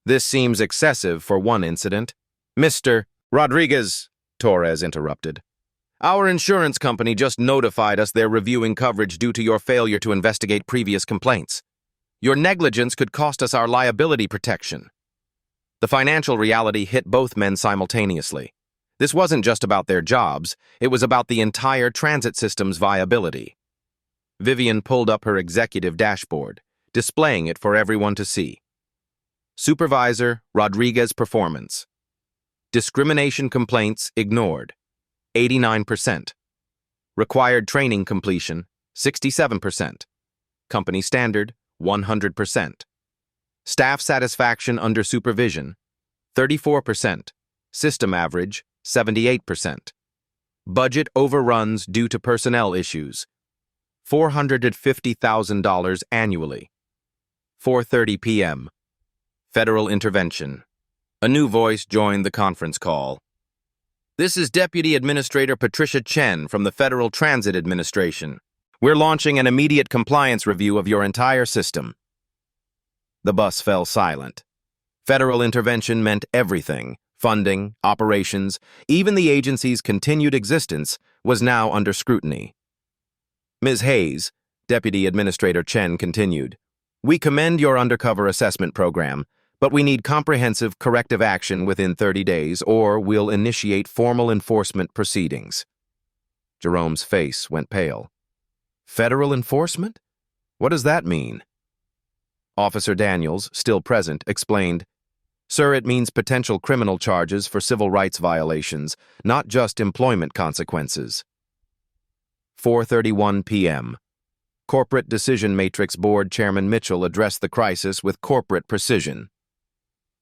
Speaker 1: This seems excessive for one incident. Mr. Rodriguez, Torres interrupted. Our insurance company just notified us they're reviewing coverage due to your failure to investigate previous complaints. Your negligence could cost us our liability protection. The financial reality hit both men simultaneously. This wasn't just about their jobs, it was about the entire transit system's viability. Vivian pulled up her executive dashboard, displaying it for everyone to see. Supervisor Rodriguez performance. Discrimination complaints ignored, 89%. Required training completion, 67%. Company standard, 100%. Staff satisfaction under supervision, 34%. System average, 78%. Budget overruns due to personnel issues, $450,000 annually. 4:30 p.m. Federal intervention. A new voice joined the conference call. This is Deputy Administrator Patricia Chen from the Federal Transit Administration. We're launching an immediate compliance review of your entire system. The bus fell silent. Federal intervention meant everything. Funding, operations, even the agency's continued existence was now under scrutiny. Ms. Hayes, Deputy Administrator Chen continued, we commend your undercover assessment program, but we need comprehensive corrective action within 30 days or we'll initiate formal enforcement proceedings. Jerome's face went pale. Federal enforcement? What does that mean? Officer Daniels, still present, explained, Sir, it means potential criminal charges for civil rights violations, not just employment consequences. 4:31 p.m. Corporate Decision Matrix Board Chairman Mitchell addressed the crisis with corporate precision.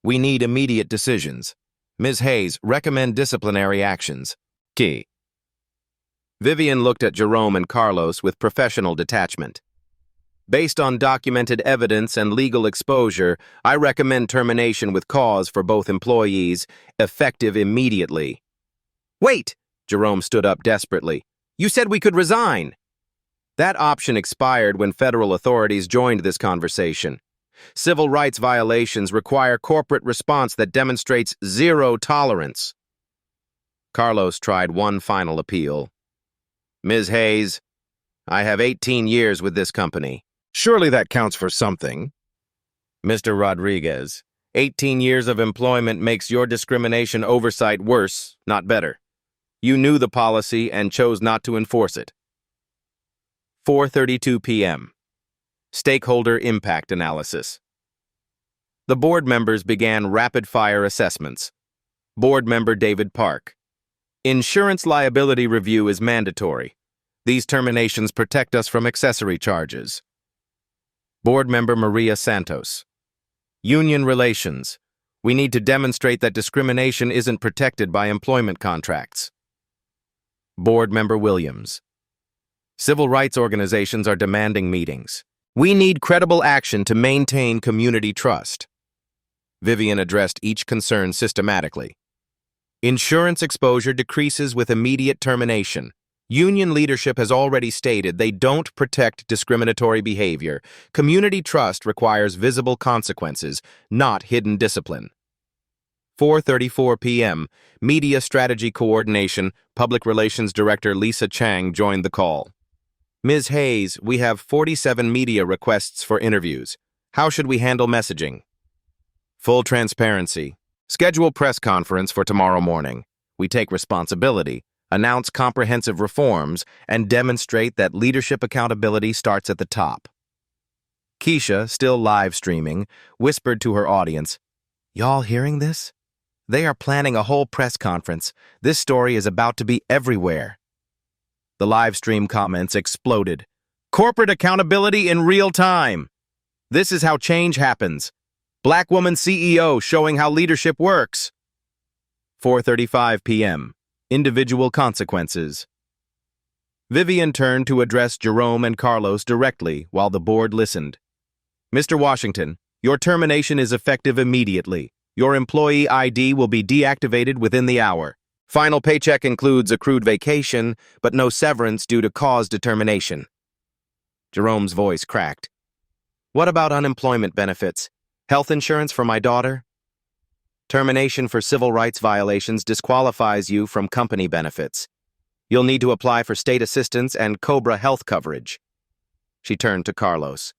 Speaker 1: We need immediate decisions. Ms. Hayes, recommend disciplinary actions. Key. Vivian looked at Jerome and Carlos with professional detachment. Based on documented evidence and legal exposure, I recommend termination with cause for both employees, effective immediately. Wait! Jerome stood up desperately. You said we could resign. That option expired when federal authorities joined this conversation. Civil rights violations require corporate response that demonstrates zero tolerance. Carlos tried one final appeal. Ms. Hayes, I have 18 years with this company. Surely that counts for something. Mr. Rodriguez, 18 years of employment makes your discrimination oversight worse, not better. You knew the policy and chose not to enforce it. 4:32 p.m. Stakeholder Impact Analysis. The board members began rapid-fire assessments. Board member David Park. Insurance liability review is mandatory. These terminations protect us from accessory charges. Board member Maria Santos. Union relations. We need to demonstrate that discrimination isn't protected by employment contracts. Board member Williams. Civil rights organizations are demanding meetings. We need credible action to maintain community trust. Vivian addressed each concern systematically. Insurance exposure decreases with immediate termination. Union leadership has already stated they don't protect discriminatory behavior. Community trust requires visible consequences, not hidden discipline. 4:34 p.m. Media Strategy Coordination, Public Relations Director Lisa Chang joined the call. Ms. Hayes, we have 47 media requests for interviews. How should we handle messaging? Full transparency. Schedule press conference for tomorrow morning. We take responsibility, announce comprehensive reforms, and demonstrate that leadership accountability starts at the top. Keisha, still live streaming, whispered to her audience, "Y'all hearing this? They are planning a whole press conference. This story is about to be everywhere." The live stream comments exploded. Corporate accountability in real time. This is how change happens. Black woman CEO showing how leadership works. 4:35 p.m. Individual consequences. Vivian turned to address Jerome and Carlos directly while the board listened. Mr. Washington, your termination is effective immediately. Your employee ID will be deactivated within the hour. Final paycheck includes accrued vacation, but no severance due to cause determination. Jerome's voice cracked. What about unemployment benefits? Health insurance for my daughter? Termination for civil rights violations disqualifies you from company benefits. You'll need to apply for state assistance and COBRA health coverage. She turned to Carlos.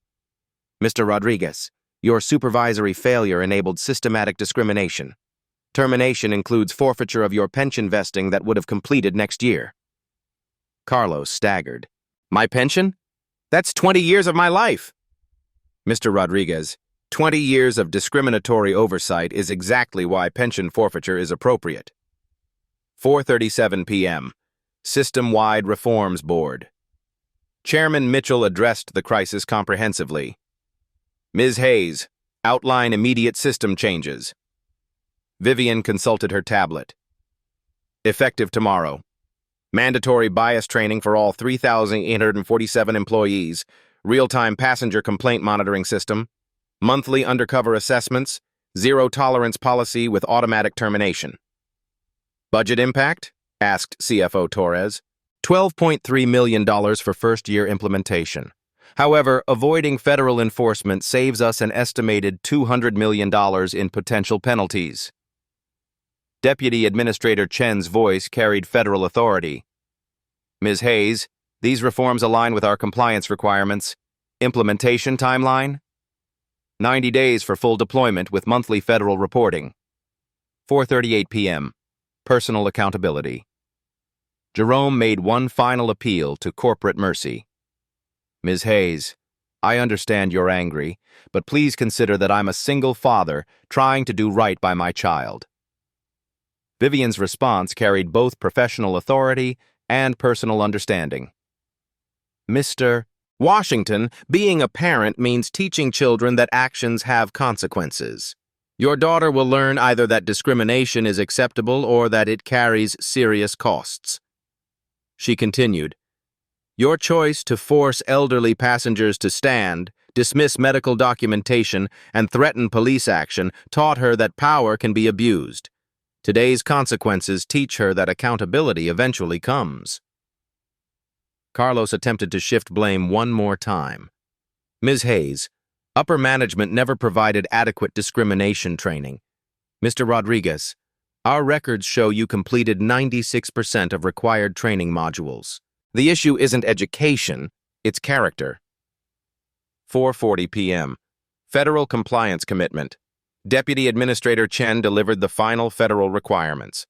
Speaker 1: Mr. Rodriguez, your supervisory failure enabled systematic discrimination. Termination includes forfeiture of your pension vesting that would have completed next year. Carlos staggered. My pension? That's 20 years of my life. Mr. Rodriguez, 20 years of discriminatory oversight is exactly why pension forfeiture is appropriate. 4:37 p.m. System-wide Reforms Board. Chairman Mitchell addressed the crisis comprehensively. Ms. Hayes, outline immediate system changes. Vivian consulted her tablet. Effective tomorrow. Mandatory bias training for all 3,847 employees, real-time passenger complaint monitoring system, monthly undercover assessments, zero-tolerance policy with automatic termination. Budget impact? Asked CFO Torres. $12.3 million for first-year implementation. However, avoiding federal enforcement saves us an estimated $200 million in potential penalties. Deputy Administrator Chen's voice carried federal authority. Ms. Hayes, these reforms align with our compliance requirements. Implementation timeline? 90 days for full deployment with monthly federal reporting. 4:38 p.m. Personal accountability. Jerome made one final appeal to corporate mercy. Ms. Hayes, I understand you're angry, but please consider that I'm a single father trying to do right by my child. Vivian's response carried both professional authority and personal understanding. Mr. Washington, being a parent means teaching children that actions have consequences. Your daughter will learn either that discrimination is acceptable or that it carries serious costs. She continued, your choice to force elderly passengers to stand, dismiss medical documentation, and threaten police action taught her that power can be abused. Today's consequences teach her that accountability eventually comes. Carlos attempted to shift blame one more time. Ms. Hayes, Upper management never provided adequate discrimination training. Mr. Rodriguez, our records show you completed 96% of required training modules. The issue isn't education, it's character. 4:40 p.m. Federal Compliance Commitment. Deputy Administrator Chen delivered the final federal requirements.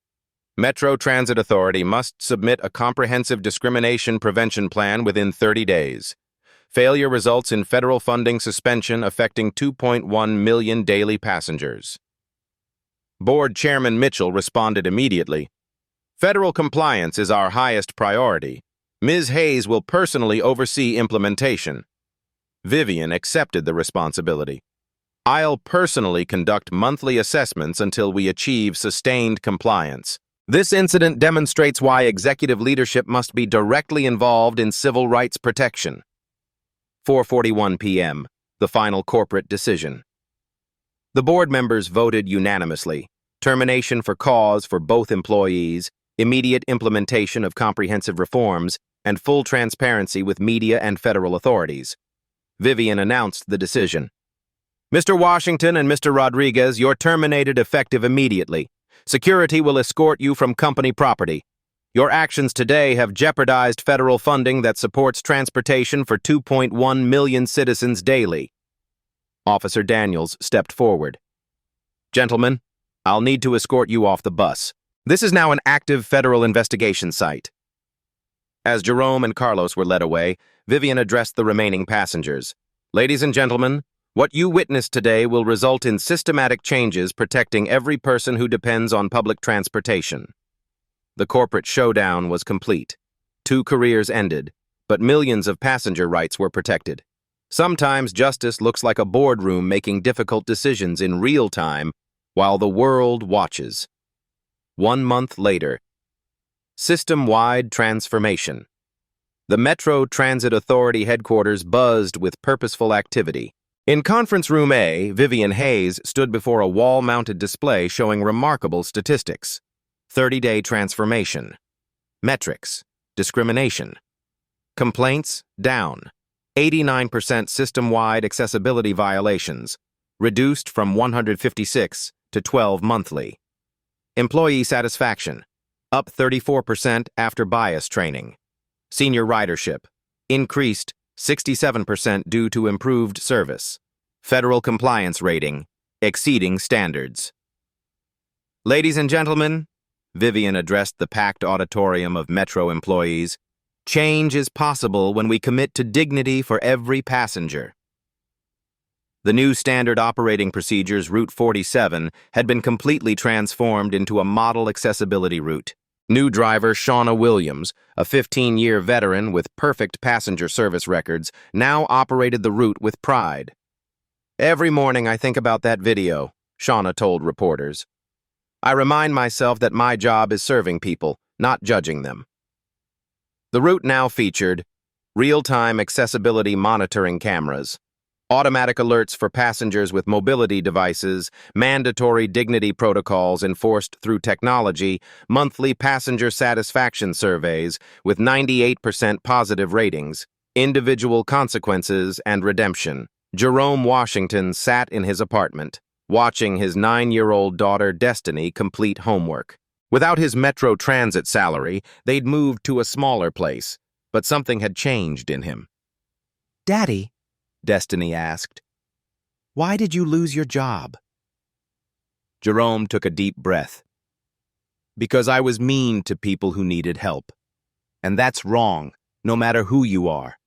Speaker 1: Metro Transit Authority must submit a comprehensive discrimination prevention plan within 30 days. Failure results in federal funding suspension affecting 2.1 million daily passengers. Board Chairman Mitchell responded immediately. Federal compliance is our highest priority. Ms. Hayes will personally oversee implementation. Vivian accepted the responsibility. I'll personally conduct monthly assessments until we achieve sustained compliance. This incident demonstrates why executive leadership must be directly involved in civil rights protection. 4:41 p.m. The final corporate decision. The board members voted unanimously. Termination for cause for both employees, immediate implementation of comprehensive reforms, and full transparency with media and federal authorities. Vivian announced the decision. Mr. Washington and Mr. Rodriguez, you're terminated effective immediately. Security will escort you from company property. Your actions today have jeopardized federal funding that supports transportation for 2.1 million citizens daily. Officer Daniels stepped forward. Gentlemen, I'll need to escort you off the bus. This is now an active federal investigation site. As Jerome and Carlos were led away, Vivian addressed the remaining passengers. Ladies and gentlemen, what you witnessed today will result in systematic changes protecting every person who depends on public transportation. The corporate showdown was complete. 2 careers ended, but millions of passenger rights were protected. Sometimes justice looks like a boardroom making difficult decisions in real time while the world watches. 1 month later. System-wide transformation. The Metro Transit Authority headquarters buzzed with purposeful activity. In Conference Room A, Vivian Hayes stood before a wall-mounted display showing remarkable statistics. 30-day transformation. Metrics. Discrimination. Complaints, down. 89% system-wide accessibility violations, reduced from 156 to 12 monthly. Employee satisfaction, up 34% after bias training. Senior ridership, increased 67% due to improved service. Federal compliance rating, exceeding standards. Ladies and gentlemen, Vivian addressed the packed auditorium of Metro employees. Change is possible when we commit to dignity for every passenger. The new standard operating procedures, Route 47, had been completely transformed into a model accessibility route. New driver Shauna Williams, a 15-year veteran with perfect passenger service records, now operated the route with pride. Every morning I think about that video, Shauna told reporters. I remind myself that my job is serving people, not judging them. The route now featured real-time accessibility monitoring cameras, automatic alerts for passengers with mobility devices, mandatory dignity protocols enforced through technology, monthly passenger satisfaction surveys with 98% positive ratings, individual consequences, and redemption. Jerome Washington sat in his apartment, watching his 9-year-old daughter Destiny complete homework. Without his Metro Transit salary, they'd moved to a smaller place, but something had changed in him. "Daddy," Destiny asked, "why did you lose your job?" Jerome took a deep breath. "Because I was mean to people who needed help. And that's wrong, no matter who you are."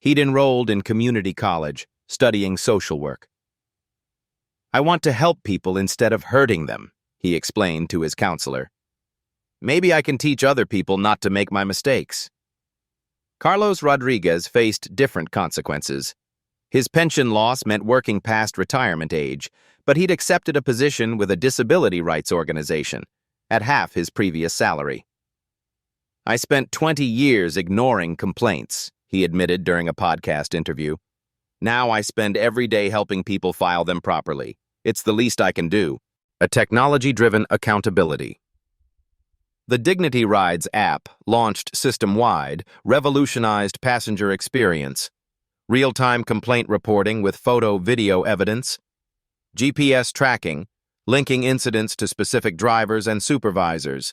Speaker 1: He'd enrolled in community college, studying social work. "I want to help people instead of hurting them," he explained to his counselor. "Maybe I can teach other people not to make my mistakes." Carlos Rodriguez faced different consequences. His pension loss meant working past retirement age, but he'd accepted a position with a disability rights organization, at half his previous salary. "I spent 20 years ignoring complaints," he admitted during a podcast interview. "Now I spend every day helping people file them properly. It's the least I can do." A technology-driven accountability. The Dignity Rides app, launched system-wide, revolutionized passenger experience. real-time complaint reporting with photo-video evidence, GPS tracking, linking incidents to specific drivers and supervisors,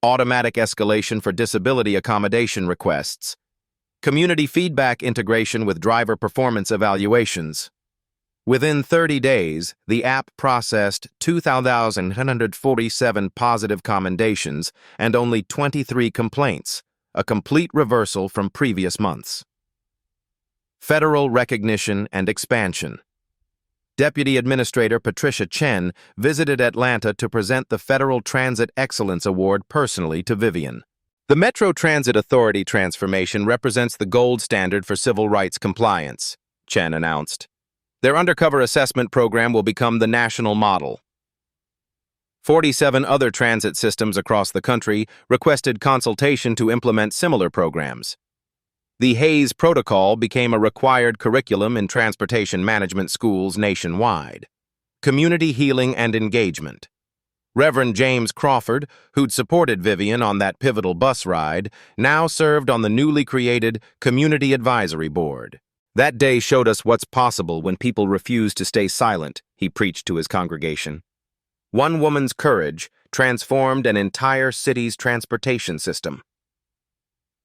Speaker 1: automatic escalation for disability accommodation requests, community feedback integration with driver performance evaluations. Within 30 days, the app processed 2,147 positive commendations and only 23 complaints, a complete reversal from previous months. Federal recognition and expansion. Deputy Administrator Patricia Chen visited Atlanta to present the Federal Transit Excellence Award personally to Vivian. The Metro Transit Authority transformation represents the gold standard for civil rights compliance, Chen announced. Their undercover assessment program will become the national model. 47 other transit systems across the country requested consultation to implement similar programs. The Hayes Protocol became a required curriculum in transportation management schools nationwide. Community healing and engagement. Reverend James Crawford, who'd supported Vivian on that pivotal bus ride, now served on the newly created Community Advisory Board. That day showed us what's possible when people refuse to stay silent, he preached to his congregation. One woman's courage transformed an entire city's transportation system.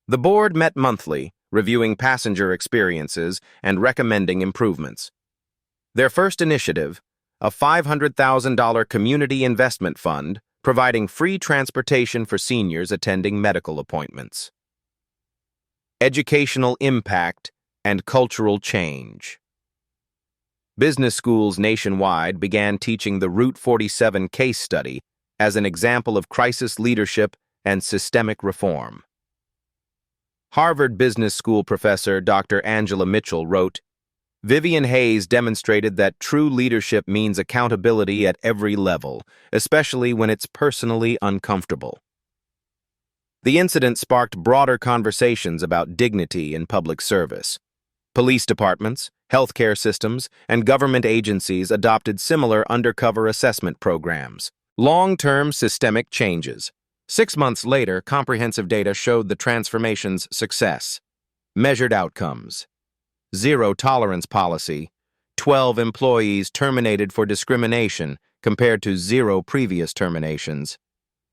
Speaker 1: The board met monthly, reviewing passenger experiences and recommending improvements. Their first initiative, a $500,000 community investment fund, providing free transportation for seniors attending medical appointments. Educational impact and cultural change. Business schools nationwide began teaching the Route 47 case study as an example of crisis leadership and systemic reform. Harvard Business School professor Dr. Angela Mitchell wrote, Vivian Hayes demonstrated that true leadership means accountability at every level, especially when it's personally uncomfortable. The incident sparked broader conversations about dignity in public service. Police departments, healthcare systems, and government agencies adopted similar undercover assessment programs. Long-term systemic changes. 6 months later, comprehensive data showed the transformation's success. Measured outcomes. Zero tolerance policy. 12 employees terminated for discrimination compared to 0 previous terminations.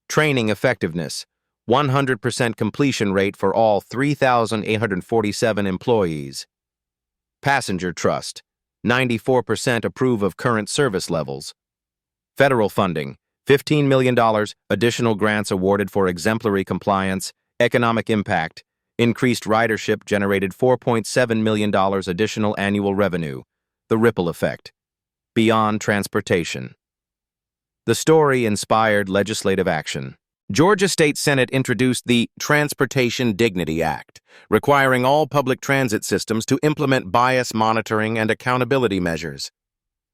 Speaker 1: Training effectiveness. 100% completion rate for all 3,847 employees. Passenger trust. 94% approve of current service levels. Federal funding. $15 million additional grants awarded for exemplary compliance. Economic impact. Increased ridership generated $4.7 million additional annual revenue. The ripple effect. Beyond transportation. The story inspired legislative action. Georgia State Senate introduced the Transportation Dignity Act, requiring all public transit systems to implement bias monitoring and accountability measures.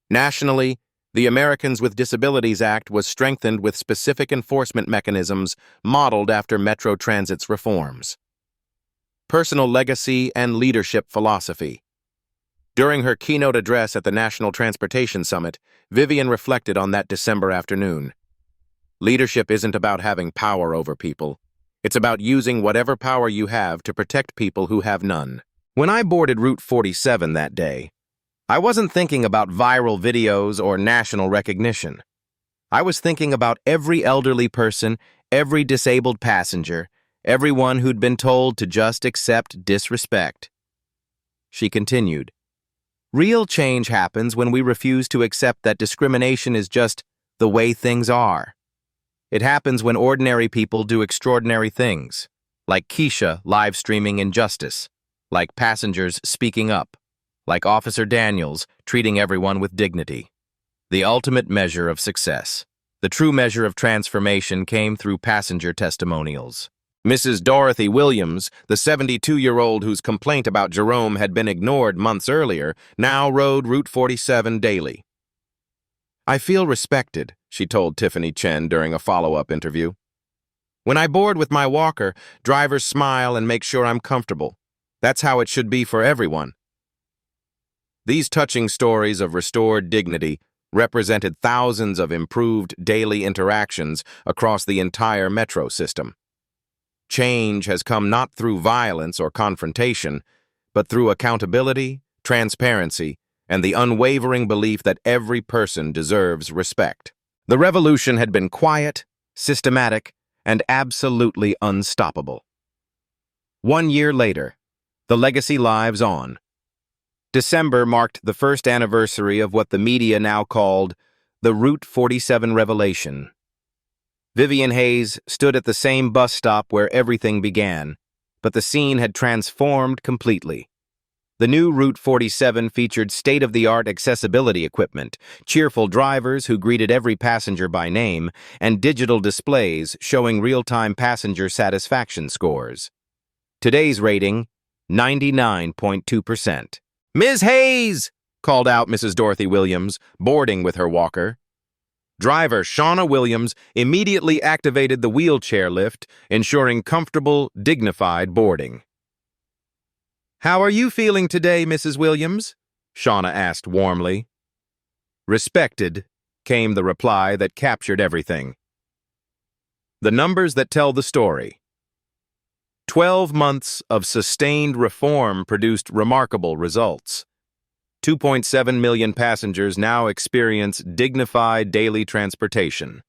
Speaker 1: Nationally, the Americans with Disabilities Act was strengthened with specific enforcement mechanisms modeled after Metro Transit's reforms. Personal legacy and leadership philosophy. During her keynote address at the National Transportation Summit, Vivian reflected on that December afternoon. Leadership isn't about having power over people. It's about using whatever power you have to protect people who have none. When I boarded Route 47 that day, I wasn't thinking about viral videos or national recognition. I was thinking about every elderly person, every disabled passenger, everyone who'd been told to just accept disrespect. She continued, Real change happens when we refuse to accept that discrimination is just the way things are. It happens when ordinary people do extraordinary things, like Keisha live streaming injustice, like passengers speaking up, like Officer Daniels treating everyone with dignity. The ultimate measure of success. The true measure of transformation came through passenger testimonials. Mrs. Dorothy Williams, the 72-year-old whose complaint about Jerome had been ignored months earlier, now rode Route 47 daily. I feel respected, she told Tiffany Chen during a follow-up interview. When I board with my walker, drivers smile and make sure I'm comfortable. That's how it should be for everyone. These touching stories of restored dignity represented thousands of improved daily interactions across the entire metro system. Change has come not through violence or confrontation, but through accountability, transparency, and the unwavering belief that every person deserves respect. The revolution had been quiet, systematic, and absolutely unstoppable. 1 year later, the legacy lives on. December marked the first anniversary of what the media now called the Route 47 revelation. Vivian Hayes stood at the same bus stop where everything began, but the scene had transformed completely. The new Route 47 featured state-of-the-art accessibility equipment, cheerful drivers who greeted every passenger by name, and digital displays showing real-time passenger satisfaction scores. Today's rating, 99.2%. "Ms. Hayes!" called out Mrs. Dorothy Williams, boarding with her walker. Driver Shauna Williams immediately activated the wheelchair lift, ensuring comfortable, dignified boarding. "How are you feeling today, Mrs. Williams?" Shauna asked warmly. "Respected," came the reply that captured everything. The numbers that tell the story. 12 months of sustained reform produced remarkable results. 2.7 million passengers now experience dignified daily transportation.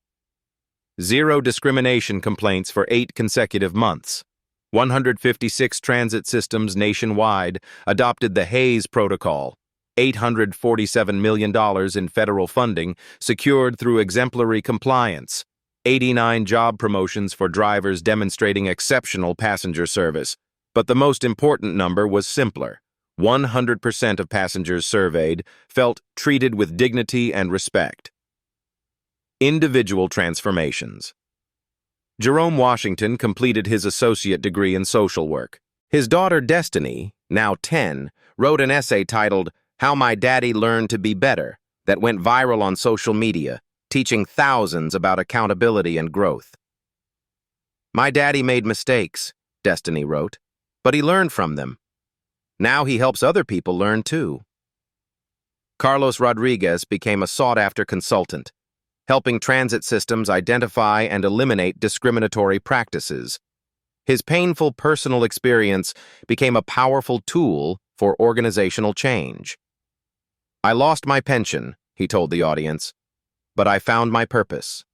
Speaker 1: Zero discrimination complaints for 8 consecutive months. 156 transit systems nationwide adopted the Hayes Protocol. $847 million in federal funding secured through exemplary compliance. 89 job promotions for drivers demonstrating exceptional passenger service. But the most important number was simpler. 100% of passengers surveyed felt treated with dignity and respect. Individual transformations. Jerome Washington completed his associate degree in social work. His daughter Destiny, now 10, wrote an essay titled "How My Daddy Learned to Be Better" that went viral on social media, teaching thousands about accountability and growth. "My daddy made mistakes," Destiny wrote, "but he learned from them. Now he helps other people learn too." Carlos Rodriguez became a sought-after consultant, helping transit systems identify and eliminate discriminatory practices. His painful personal experience became a powerful tool for organizational change. "I lost my pension," he told the audience, "but I found my purpose."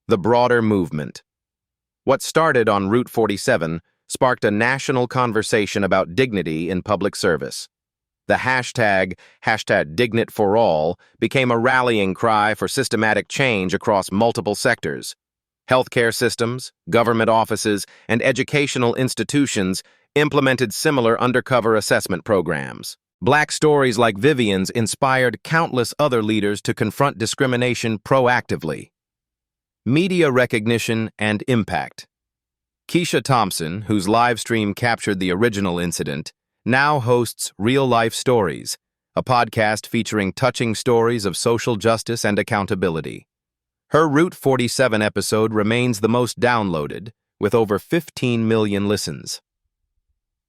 Speaker 1: The broader movement. What started on Route 47 sparked a national conversation about dignity in public service. The hashtag #DignitForAll became a rallying cry for systematic change across multiple sectors. Healthcare systems, government offices, and educational institutions implemented similar undercover assessment programs. Black stories like Vivian's inspired countless other leaders to confront discrimination proactively. Media recognition and impact. Keisha Thompson, whose live stream captured the original incident, now hosts Real Life Stories, a podcast featuring touching stories of social justice and accountability. Her Route 47 episode remains the most downloaded, with over 15 million listens.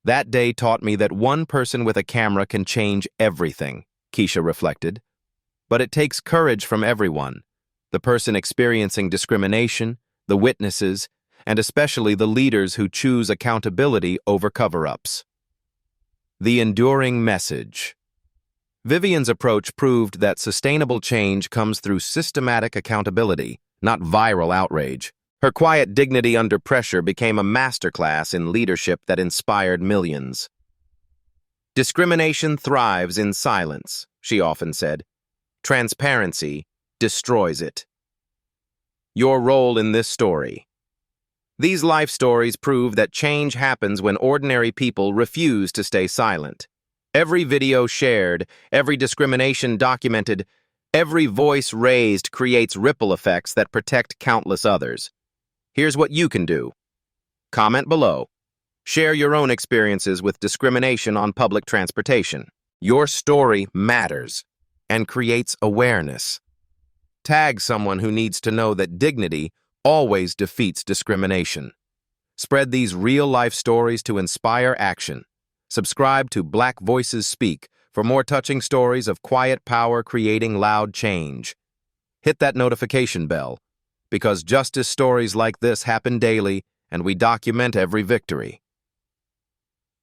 Speaker 1: "That day taught me that one person with a camera can change everything," Keisha reflected. "But it takes courage from everyone, the person experiencing discrimination, the witnesses, and especially the leaders who choose accountability over cover-ups." The enduring message. Vivian's approach proved that sustainable change comes through systematic accountability, not viral outrage. Her quiet dignity under pressure became a masterclass in leadership that inspired millions. "Discrimination thrives in silence," she often said. "Transparency destroys it." Your role in this story. These life stories prove that change happens when ordinary people refuse to stay silent. Every video shared, every discrimination documented, every voice raised creates ripple effects that protect countless others. Here's what you can do. Comment below. Share your own experiences with discrimination on public transportation. Your story matters and creates awareness. Tag someone who needs to know that dignity always defeats discrimination. Spread these real-life stories to inspire action. Subscribe to Black Voices Speak for more touching stories of quiet power creating loud change. Hit that notification bell, because justice stories like this happen daily, and we document every victory.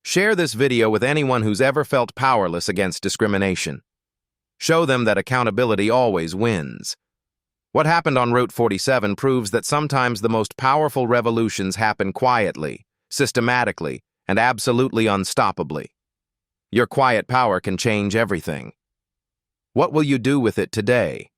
Speaker 1: Share this video with anyone who's ever felt powerless against discrimination. Show them that accountability always wins. What happened on Route 47 proves that sometimes the most powerful revolutions happen quietly, systematically, and absolutely unstoppably. Your quiet power can change everything. What will you do with it today?